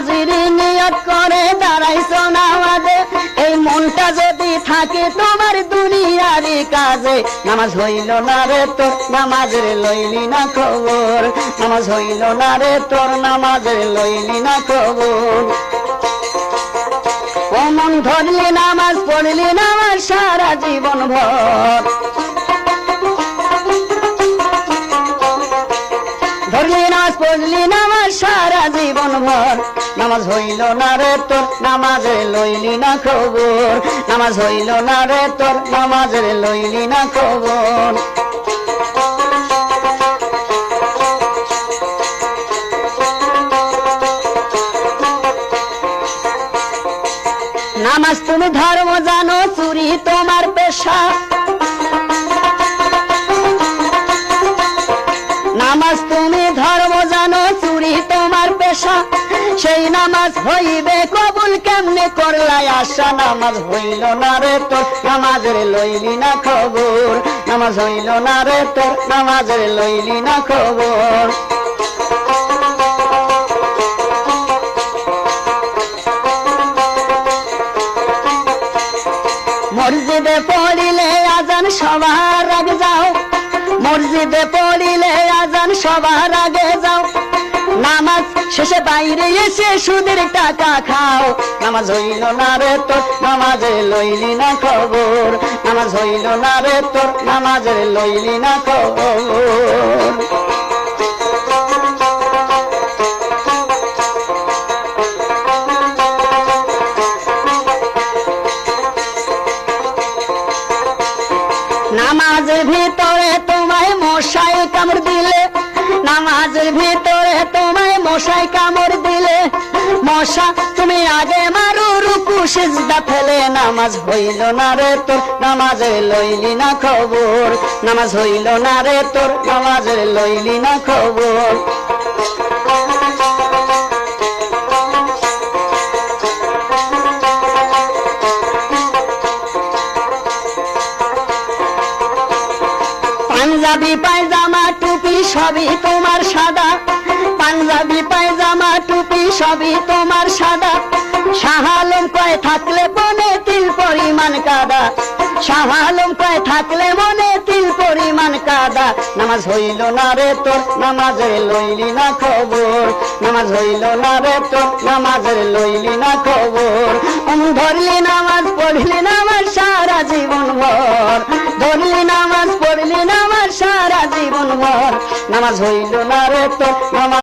নামাজের নিয়ত করে দাঁড়াইছো নামাজে, এই মনটা যদি থাকে তোমার দুনিয়ারি কাজে, নামাজ হইল না রে তোর, নামাজের লইলি না খবর, নামাজ হইল না রে তোর, নামাজের লইলি না খবর। ও মন ধরলি নামাজ পড়লি নামাজ সারা জীবন ভর, ধরলি নামাজ পড়লি নামাজ সারা জীবন ভর, নামাজ হইল না রে তোর, নামাজের লইলি না খবর, নামাজ হইল না রে তোর, নামাজের লইলি না খবর। নামাজ তুমি ধর্ম জানো, চুরি তোমার পেশা, নামাজ তুমি ধর্ম জানো, চুরি তোমার পেশা, সেই নামাজ হইবে কবুল কেমনে করলাই আশা, নামাজ হইল না রে তোর, নামাজের লইলি না খবর, নামাজ হইল না রে তোর, নামাজের লইলি না খবর। মসজিদে পড়িলে আজান সবার আগে যাও, মসজিদে পড়িলে আজান সবার আগে যাও, নামাজ শেষে বাইরে এসে সুদের টাকা খাও, নামাজ হইল না রে তোর, নামাজের লইলি না খবর, নামাজ হইল না রে তোর, নামাজের লইলি না খবর। নামাজের ভিতরে তোমায় মশাই কামড় দিলে, নামাজের ভিতরে তোমায় মশাই কামড় দিলে, মশা তুমি আগে মারো রুকু সিজদা ফেলে, নামাজ হইল না রে তোর, নামাজের লইলি না খবর, নামাজ হইল না রে তোর, নামাজের লইলি না খবর। পাঞ্জাবি পায়জামা টুপি সবই তোমার সাদা, পাঞ্জাবি পায়জামা টুপি সবই তোমার সাদা, শাহ আলম কয় থাকলে মনে তিল পরিমাণ কাদা, শাহ আলম কয় থাকলে মনে তিল পরিমাণ কাদা, নামাজ হইল না রে তোর, নামাজের লইলি না খবর, নামাজ হইল না রে তোর, নামাজের লইলি না খবর। ধরলি নামাজ পড়লি নামাজ সারা জীবন ভর, ধরলি নামাজ পড়লি নামাজ সারা জীবন ভর, নামাজ হইল না রে তোর, নামাজ